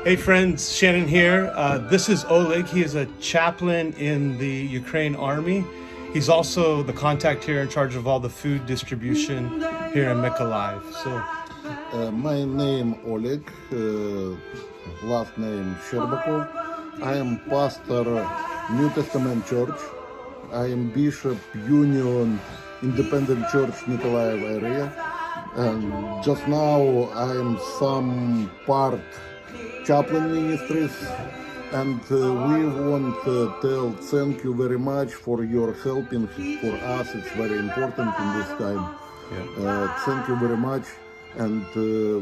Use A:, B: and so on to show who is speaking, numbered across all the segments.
A: Hey friends, Shannon here. This is Oleg. He is a chaplain in the Ukraine Army. He's also the contact here in charge of all the food distribution here in Mykolaiv.
B: My name Oleg, last name Sherbakov. I am pastor New Testament Church. I am Bishop Union Independent Church Mykolaiv area. And just now I am some part chaplain ministries, and we want to tell thank you very much for your helping for us. It's very important in this time. Thank you very much, and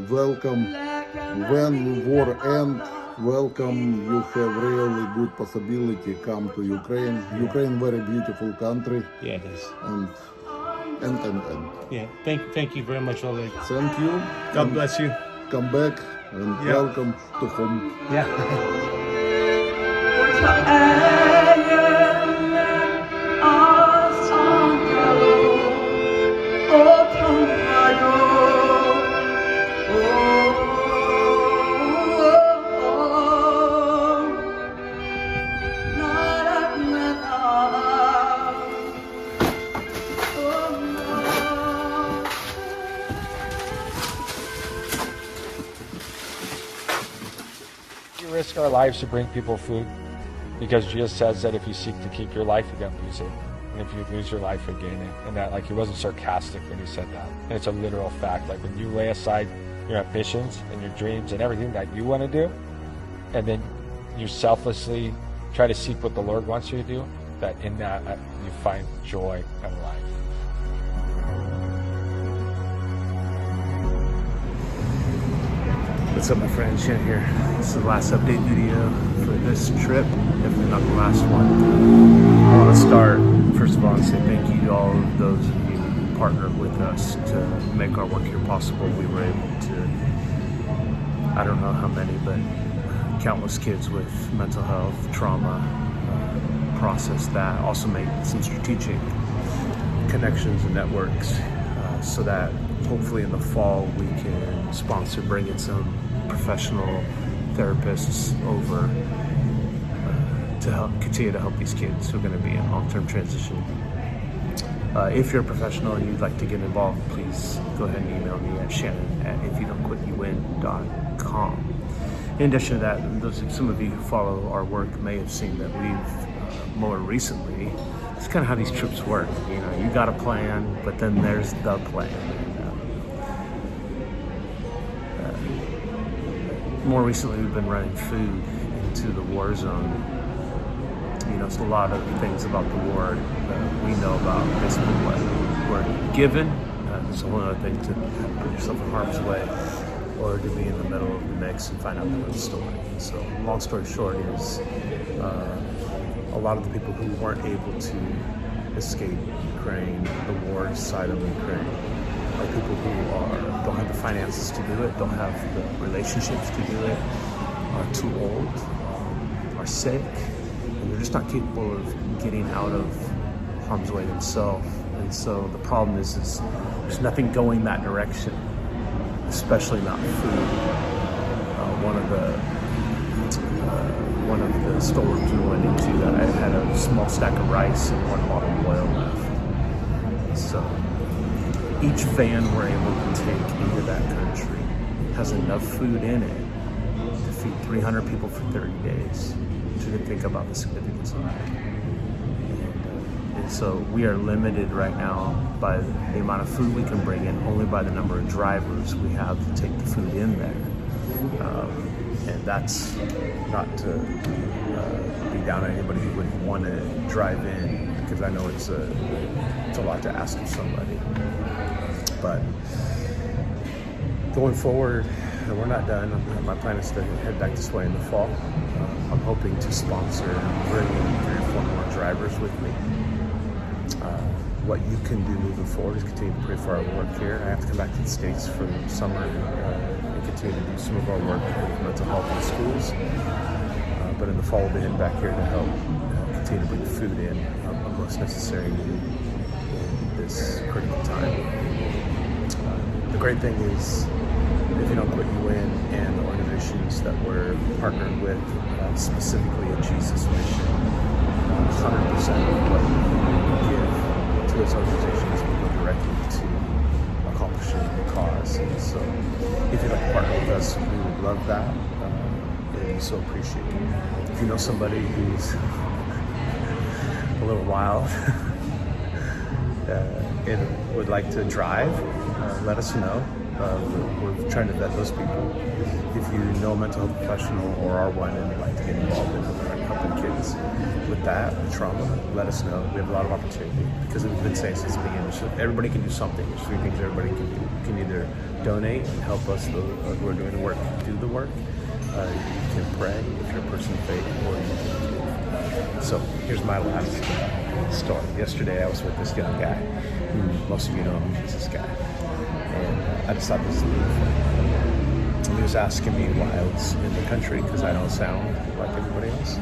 B: welcome. When war ends, welcome. You have really good possibility come to Ukraine. Ukraine very beautiful country.
A: Yeah, it is.
B: And.
A: Yeah, thank you very much, Oleg.
B: Thank you.
A: God bless you.
B: Come back and welcome to home.
A: Yeah.
C: We risk our lives to bring people food because Jesus says that if you seek to keep your life, you're going to lose it. And if you lose your life, you'll gain it. And that, like, he wasn't sarcastic when he said that. And it's a literal fact. Like, when you lay aside your ambitions and your dreams and everything that you want to do, and then you selflessly try to seek what the Lord wants you to do, that in that you find joy and life.
A: What's up, my friends? Shannon here. This is the last update video for this trip, definitely not the last one. I want to start, first of all, and say thank you to all of those of you who partnered with us to make our work here possible. We were able to, I don't know how many, but countless kids with mental health, trauma, process that, also make some strategic connections and networks so that hopefully in the fall we can sponsor bringing some professional therapists over to help continue to help these kids who are going to be in long-term transition. If you're a professional and you'd like to get involved, please go ahead and email me at shannon@ifyoudontquityouvin.com. In addition to that, some of you who follow our work may have seen that we've more recently, it's kind of how these trips work. You know, you got a plan, but then there's the plan. More recently, we've been running food into the war zone. You know, it's a lot of things about the war that we know about, basically what we're given. It's a whole other thing to put yourself in harm's way or to be in the middle of the mix and find out the real story. So, long story short is a lot of the people who weren't able to escape Ukraine, the war side of Ukraine, are people who don't have the finances to do it, don't have the relationships to do it, are too old, are sick, and they're just not capable of getting out of harm's way themselves. And so the problem is there's nothing going that direction, especially not food. One of the storerooms we went into, I had a small stack of rice and one bottle of oil left. So each van we're able to take into that country has enough food in it to feed 300 people for 30 days. So you can think about the significance of that. And so we are limited right now by the amount of food we can bring in, only by the number of drivers we have to take the food in there. And that's not to be down on anybody who would want to drive in, because I know it's a lot to ask of somebody. But going forward, we're not done. My plan is to head back this way in the fall. I'm hoping to sponsor and bring in 3 or 4 more drivers with me. What you can do moving forward is continue to pray for our work here. I have to come back to the States for the summer and continue to do some of our work with mental health in schools. But in the fall, we'll be heading back here to help continue to bring food in, a most necessary need in this critical time. The great thing is, If You Don't Quit, You Win, and the organization organizations that we're partnered with, specifically a Jesus mission. 100% of what we give to those organizations will go directly to accomplishing the cause. And so if you'd like to partner with us, we would love that. And so appreciate it. If you know somebody who's a little wild and would like to drive, let us know. We're trying to vet those people. If you know a mental health professional or are one and would like to get involved in helping kids with that, with trauma, let us know. We have a lot of opportunity because we've been saying since the beginning, everybody can do something. There's 3 things everybody can do. You can either donate and help us who are doing the work do the work. You can pray if you're a person of faith, or you can give. So here's my last story. Yesterday I was with this young guy, who most of you know him, he's this guy. And I just thought this was beautiful. And he was asking me why I was in the country, because I don't sound like everybody else.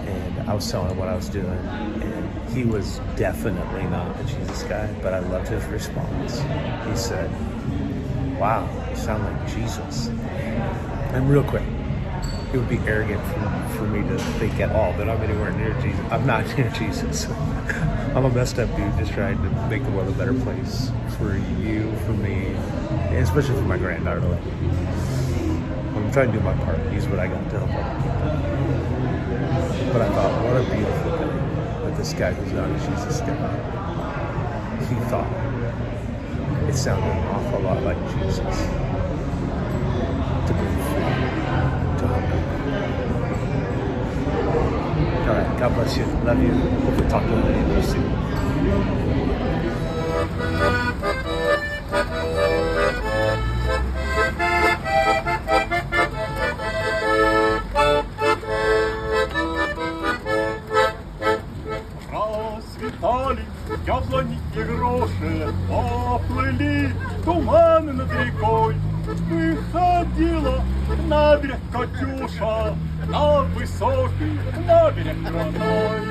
A: And I was telling him what I was doing. And he was definitely not a Jesus guy, but I loved his response. He said, "Wow, you sound like Jesus." And real quick, it would be arrogant for me to think at all that I'm anywhere near Jesus. I'm not near Jesus. I'm a messed up dude just trying to make the world a better place for you, for me, and especially for my granddaughter. I'm trying to do my part, use what I got to help other people. But I thought, what a beautiful thing that this guy who's not a Jesus guy, he thought it sounded an awful lot like Jesus to bring food to hunger. All right, God bless you. Love you. Hope to talk to you soon.
D: Расцветали яблони и груши, поплыли туманы над рекой. Выходила на берег Катюша, на высокий, на берег родной.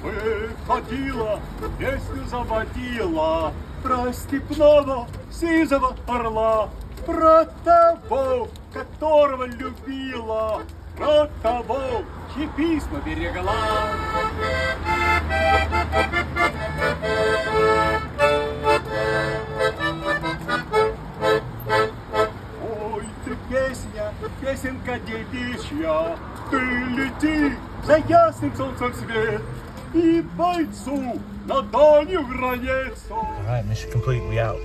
D: Выходила, песню заводила про степного сизого орла, про того, которого любила, про того, чьи письма берегла. Ой, ты песня, песенка девичья, ты лети за ясным солнцем свет и бойцу на дальнюю границу.
A: All right, mission complete. We out.